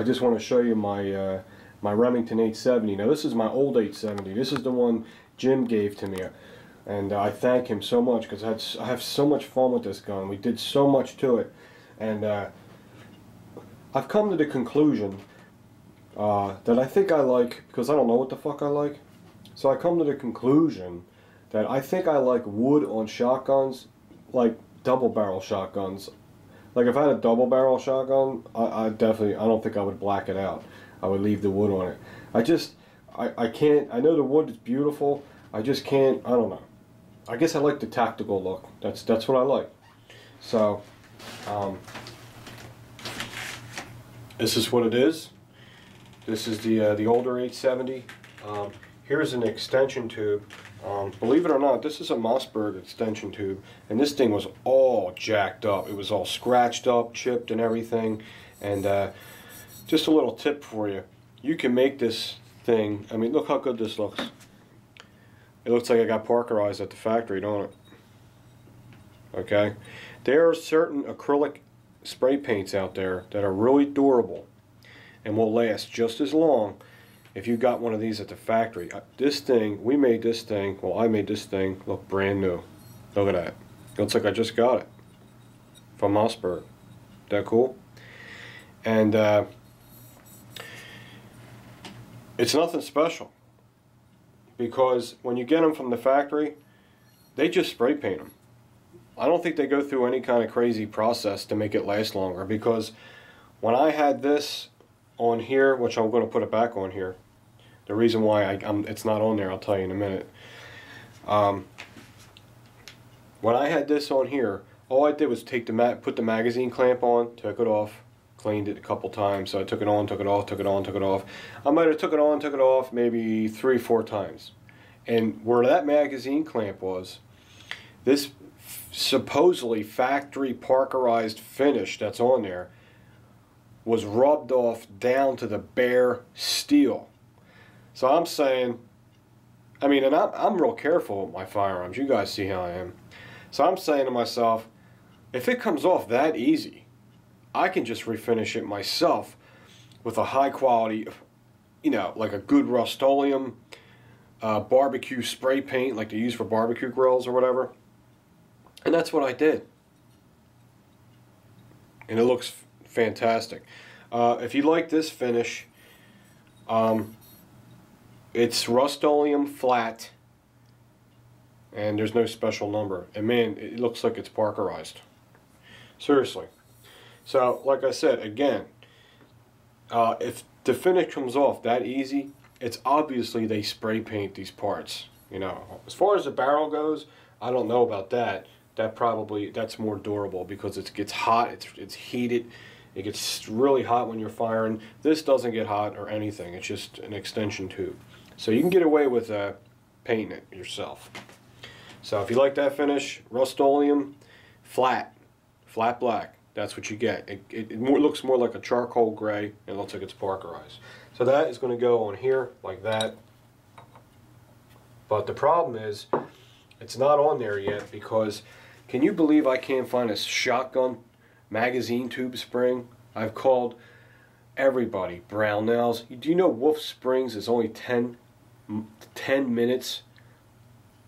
I just want to show you my my Remington 870. Now this is my old 870. This is the one Jim gave to me, and I thank him so much because I have so much fun with this gun. We did so much to it, and I've come to the conclusion that I think I like, because I don't know what the fuck I like, so I come to the conclusion that I think I like wood on shotguns, like double barrel shotguns. Like if I had a double barrel shotgun, I don't think I would black it out. I would leave the wood on it. I can't, I know the wood is beautiful, I just can't, I don't know. I guess I like the tactical look. That's what I like. So, this is what it is. This is the older 870. Here's an extension tube. Believe it or not, this is a Mossberg extension tube, and this thing was all jacked up. It was all scratched up, chipped, and everything. And just a little tip for you: you can make this thing. I mean, look how good this looks. It looks like I got Parkerized at the factory, don't it? Okay. There are certain acrylic spray paints out there that are really durable and will last just as long if you got one of these at the factory. This thing, we made this thing, well, I made this thing look brand new. Look at that. It looks like I just got it from Mossberg. That cool? And it's nothing special, because when you get them from the factory, they just spray paint them. I don't think they go through any kind of crazy process to make it last longer, because when I had this on here, which I'm going to put it back on here, the reason why it's not on there I'll tell you in a minute. When I had this on here, all I did was put the magazine clamp on, took it off, cleaned it a couple times. So I took it on, took it off, took it on, took it off. I might have took it on, took it off maybe 3-4 times. And where that magazine clamp was, this supposedly factory Parkerized finish that's on there was rubbed off down to the bare steel. So I'm saying, I mean, and I'm real careful with my firearms. You guys see how I am. So I'm saying to myself, if it comes off that easy, I can just refinish it myself with a high quality, you know, like a good Rust-Oleum barbecue spray paint like they use for barbecue grills or whatever. And that's what I did. And it looks fantastic. If you like this finish, it's Rust-Oleum flat, and there's no special number. And man, it looks like it's Parkerized. Seriously. So, like I said, again, if the finish comes off that easy, it's obviously they spray paint these parts. You know, as far as the barrel goes, I don't know about that. That's more durable because it gets hot, it's heated. It gets really hot when you're firing. This doesn't get hot or anything. It's just an extension tube. So you can get away with painting it yourself. So if you like that finish, Rust-Oleum, flat black. That's what you get. It looks more like a charcoal gray, and it looks like it's Parkerized. So that is going to go on here like that. But the problem is, it's not on there yet because, can you believe I can't find a shotgun magazine tube spring? I've called everybody. Brownells. Do you know Wolf Springs is only 10 minutes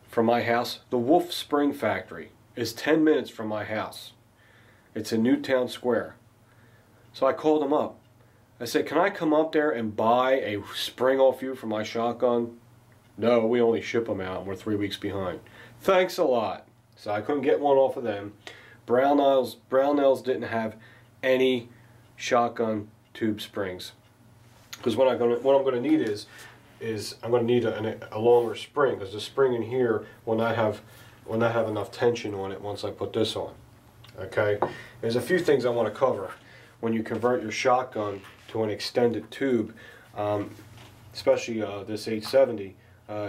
from my house? The Wolf Spring factory is 10 minutes from my house. It's in Newtown Square. So I called them up. I said, can I come up there and buy a spring off you for my shotgun? No, we only ship them out and we're 3 weeks behind. Thanks a lot. So I couldn't get one off of them. Brownells didn't have any shotgun tube springs, because what I'm going to need is I'm going to need a longer spring, because the spring in here will not have enough tension on it once I put this on. Okay, there's a few things I want to cover when you convert your shotgun to an extended tube, especially this 870.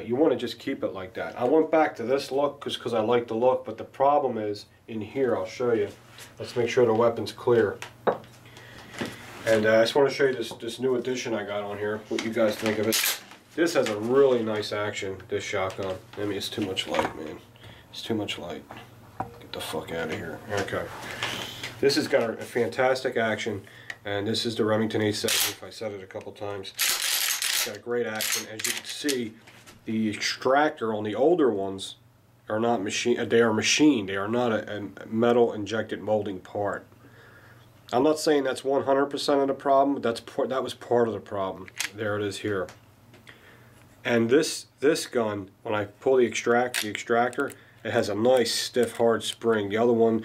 You want to just keep it like that. I went back to this look because I like the look, but the problem is in here. I'll show you. Let's make sure the weapon's clear. And I just want to show you this new addition I got on here, what you guys think of it. This has a really nice action, this shotgun. I mean, it's too much light, man. It's too much light. Get the fuck out of here. Okay. This has got a fantastic action. And this is the Remington 870. I said it a couple times. It's got great action. As you can see, the extractor on the older ones are not machine. They are machined. They are not a metal injected molding part. I'm not saying that's 100% of the problem. But that was part of the problem. There it is here. And this gun, when I pull the extractor, it has a nice stiff hard spring. The other one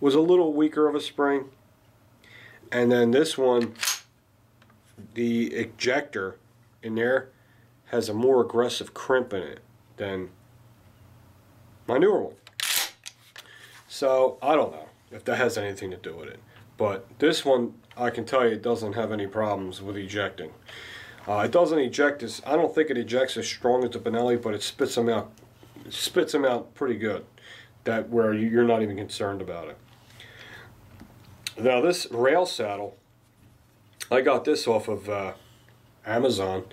was a little weaker of a spring. And then this one, the ejector in there has a more aggressive crimp in it than my newer one. So I don't know if that has anything to do with it. But this one, I can tell you, it doesn't have any problems with ejecting. It doesn't eject as, I don't think it ejects as strong as the Benelli, but it spits them out. It spits them out pretty good. That where you're not even concerned about it. Now this rail saddle, I got this off of Amazon,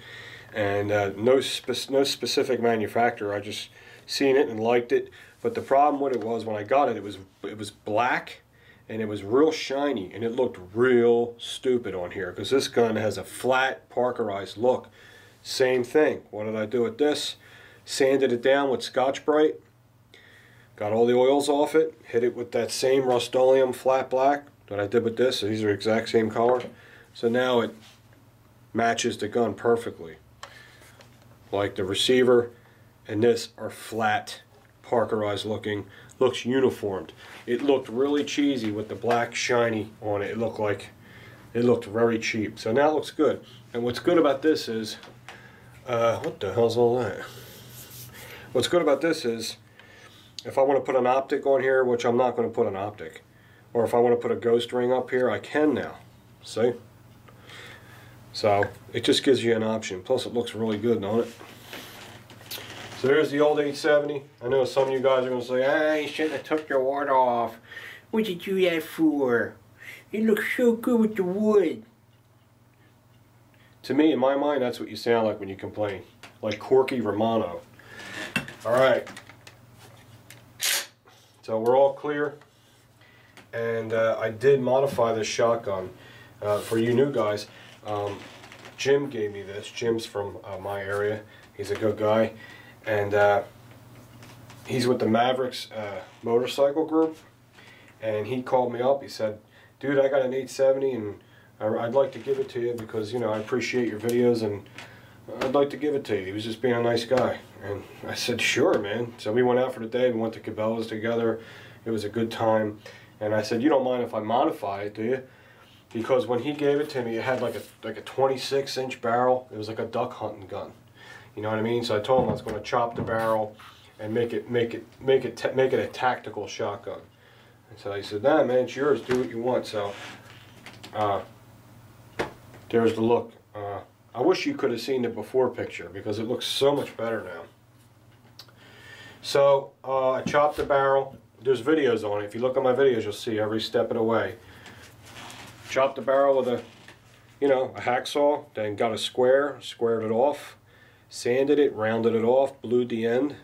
and no specific manufacturer. I just seen it and liked it. But the problem with it was when I got it, it was black and it was real shiny, and it looked real stupid on here because this gun has a flat Parkerized look. Same thing. What did I do with this? Sanded it down with Scotch-Brite. Got all the oils off it. Hit it with that same Rust-Oleum flat black that I did with this. So these are the exact same color. So now it matches the gun perfectly. Like the receiver and this are flat, Parkerized looking. Looks uniformed. It looked really cheesy with the black shiny on it. It looked very cheap. So now it looks good. And what's good about this is, what the hell's all that? What's good about this is, if I want to put an optic on here, which I'm not going to put an optic, or if I want to put a ghost ring up here, I can now. See? So it just gives you an option. Plus it looks really good, don't it? So there's the old 870. I know some of you guys are going to say, ah, you shouldn't have took your wood off. What did you do that for? It looks so good with the wood. To me, in my mind, that's what you sound like when you complain. Like Corky Romano. Alright. So we're all clear. And I did modify this shotgun for you new guys. Jim gave me this. Jim's from my area. He's a good guy. And he's with the Mavericks motorcycle group. And he called me up. He said, dude, I got an 870 and I'd like to give it to you because, you know, I appreciate your videos and I'd like to give it to you. He was just being a nice guy. And I said, sure, man. So we went out for the day. We went to Cabela's together. It was a good time. And I said, you don't mind if I modify it, do you? Because when he gave it to me, it had like a 26-inch barrel. It was like a duck hunting gun. You know what I mean? So I told him I was going to chop the barrel and make it a tactical shotgun. And so he said, nah, man, it's yours. Do what you want. So there's the look. I wish you could have seen the before picture because it looks so much better now. So I chopped the barrel. There's videos on it. If you look at my videos, you'll see every step of the way. Chopped the barrel with a hacksaw, then got a squared it off, sanded it, rounded it off, blued the end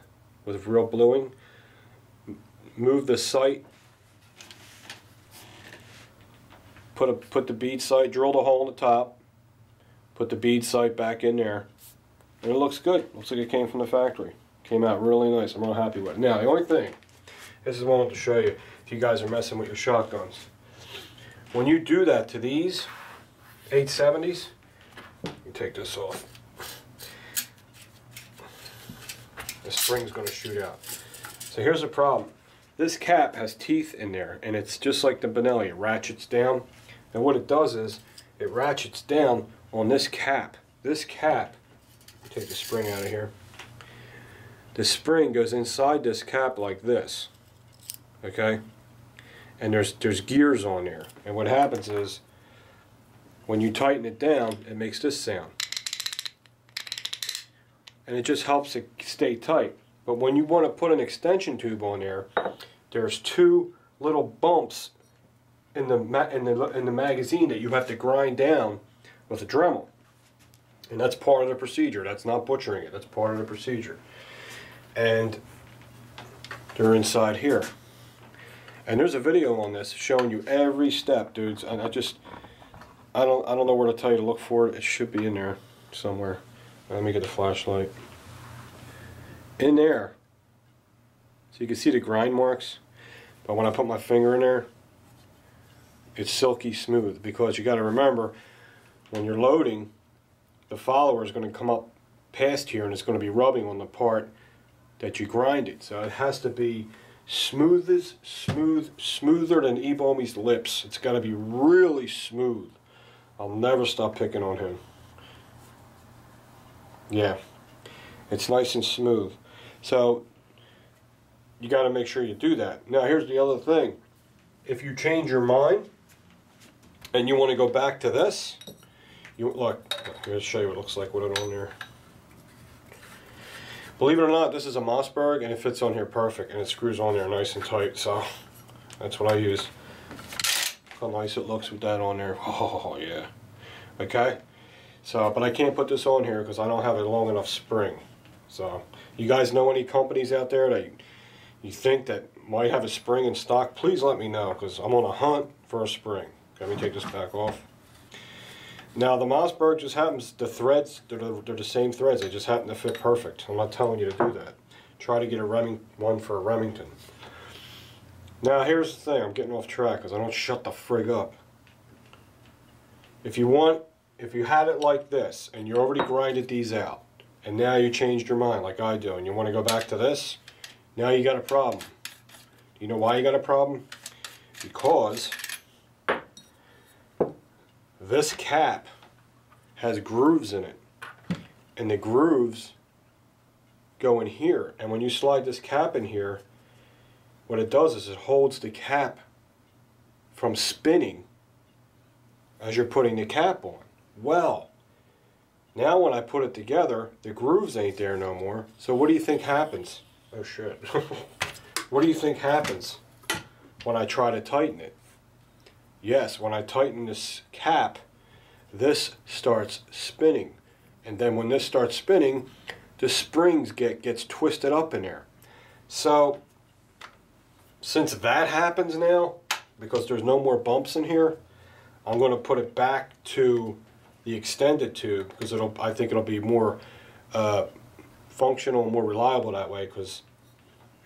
with real bluing, moved the sight, put the bead sight, drilled a hole in the top, put the bead sight back in there, and it looks good. Looks like it came from the factory. Came out really nice. I'm real happy with it. Now, the only thing, this is what I want to show you if you guys are messing with your shotguns. When you do that to these 870s, let me take this off. The spring's going to shoot out. So here's the problem. This cap has teeth in there, and it's just like the Benelli. It ratchets down. And what it does is, it ratchets down on this cap. This cap, take the spring out of here. The spring goes inside this cap like this. Okay? And there's gears on there. And what happens is, when you tighten it down, it makes this sound. And it just helps it stay tight. But when you want to put an extension tube on there, there's two little bumps in the magazine that you have to grind down with a Dremel. And that's part of the procedure. That's not butchering it. That's part of the procedure. And they're inside here. And there's a video on this showing you every step, dudes. And I don't know where to tell you to look for it. It should be in there somewhere. Let me get the flashlight. In there. So you can see the grind marks. But when I put my finger in there, it's silky smooth, because you got to remember, when you're loading, the follower is going to come up past here and it's going to be rubbing on the part that you grinded. So it has to be smoother than Ebomi's lips. It's got to be really smooth. I'll never stop picking on him. Yeah, it's nice and smooth. So you got to make sure you do that. Now here's the other thing. If you change your mind and you want to go back to this, look, I'll show you what it looks like with it on there. Believe it or not, this is a Mossberg and it fits on here perfect, and it screws on there nice and tight, so that's what I use. How nice it looks with that on there. Oh yeah. Okay, so but I can't put this on here because I don't have a long enough spring. So you guys know any companies out there that you think that might have a spring in stock? Please let me know, because I'm on a hunt for a spring. Let me take this back off. Now the Mossberg just happens, the threads, they're the same threads, they just happen to fit perfect. I'm not telling you to do that. Try to get one for a Remington. Now here's the thing, I'm getting off track because I don't shut the frig up. If you had it like this and you already grinded these out, and now you changed your mind like I do, and you want to go back to this, now you got a problem. Do you know why you got a problem? Because this cap has grooves in it, and the grooves go in here, and when you slide this cap in here, what it does is it holds the cap from spinning as you're putting the cap on. Well, now when I put it together, the grooves ain't there no more, so what do you think happens? Oh shit. What do you think happens when I try to tighten it? Yes, when I tighten this cap, this starts spinning. And then when this starts spinning, the springs gets twisted up in there. So, since that happens now, because there's no more bumps in here, I'm going to put it back to the extended tube, because I think it'll be more functional and more reliable that way, because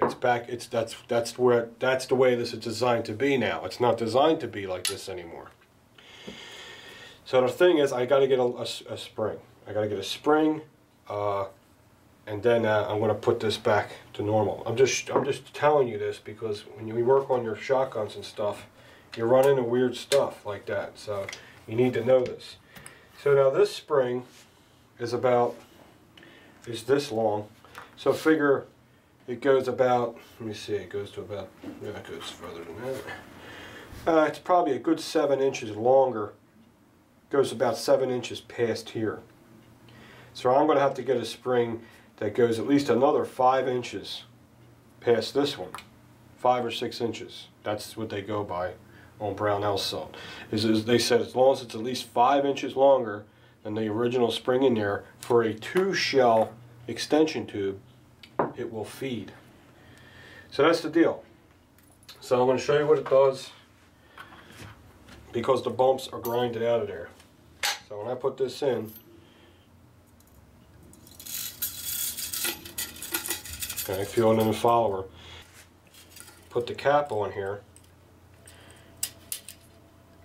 it's back. That's the way this is designed to be now. It's not designed to be like this anymore. So the thing is, I got to get a spring. I got to get a spring, and then I'm going to put this back to normal. I'm just telling you this because when you work on your shotguns and stuff, you run into weird stuff like that. So you need to know this. So now this spring is this long. So figure it goes about, let me see, it goes to about, yeah, it goes further than that. It's probably a good 7 inches longer. Goes about 7 inches past here. So I'm going to have to get a spring that goes at least another 5 inches past this one. 5 or 6 inches. That's what they go by on Brownell salt. They said as long as it's at least 5 inches longer than the original spring in there, for a 2-shell extension tube, it will feed. So that's the deal. So I'm going to show you what it does, because the bumps are grinded out of there. So when I put this in, okay, feeling in the follower, put the cap on here.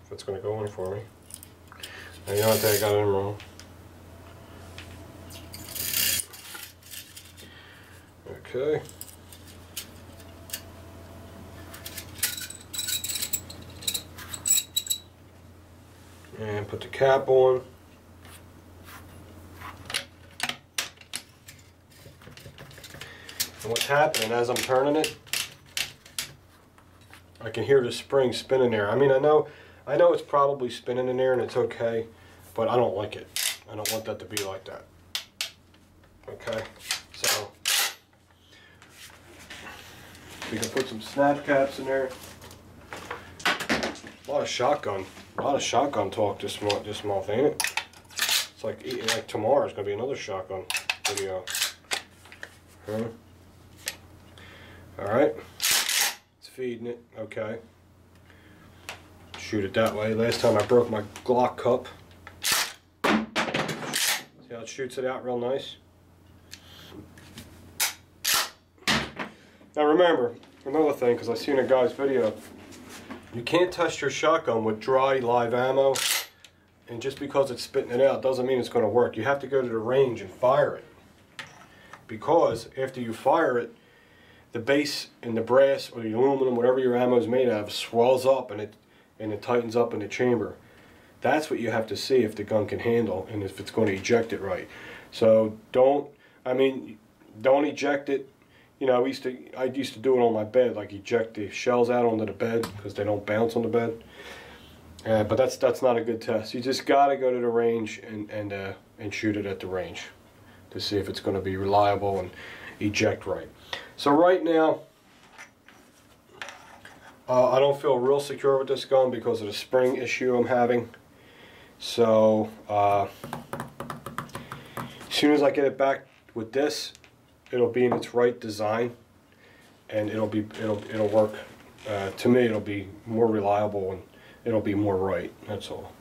If it's going to go in for me. Now you know what, I got it in wrong. Okay. And put the cap on. And what's happening as I'm turning it, I can hear the spring spinning there. I mean, I know it's probably spinning in there and it's okay, but I don't like it. I don't want that to be like that. Okay, so we can put some snap caps in there. A lot of shotgun talk this month, ain't it? It's like tomorrow's gonna be another shotgun video. Huh? All right, it's feeding it. Okay. shoot it that way. Last time I broke my Glock cup. See how it shoots it out real nice? Now remember, another thing, because I seen a guy's video, you can't test your shotgun with dry live ammo, and just because it's spitting it out doesn't mean it's going to work. You have to go to the range and fire it, because after you fire it, the base and the brass or the aluminum, whatever your ammo is made out of, swells up and it tightens up in the chamber. That's what you have to see if the gun can handle and if it's going to eject it right. So don't eject it. You know, I used to do it on my bed, like eject the shells out onto the bed because they don't bounce on the bed. But that's not a good test. You just got to go to the range and shoot it at the range to see if it's going to be reliable and eject right. So right now, I don't feel real secure with this gun because of the spring issue I'm having. So as soon as I get it back with this, it'll be in its right design, and it'll work. To me, it'll be more reliable and it'll be more right. That's all.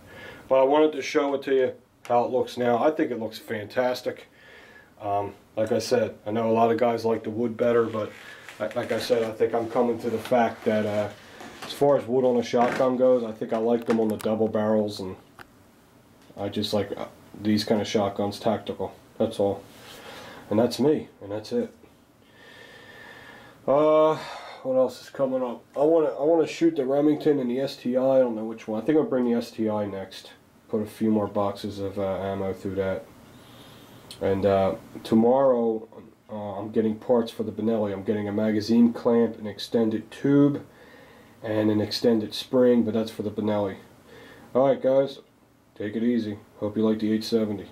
But I wanted to show it to you how it looks now. I think it looks fantastic. Like I said, I know a lot of guys like the wood better, but like I said, I think I'm coming to the fact that as far as wood on a shotgun goes, I think I like them on the double barrels, and I just like these kind of shotguns, tactical. That's all. And that's me, and that's it. What else is coming up? I want to shoot the Remington and the STI. I don't know which one. I think I'll bring the STI next. Put a few more boxes of ammo through that. And tomorrow I'm getting parts for the Benelli. I'm getting a magazine clamp, an extended tube, and an extended spring, but that's for the Benelli. Alright guys, take it easy. Hope you like the 870.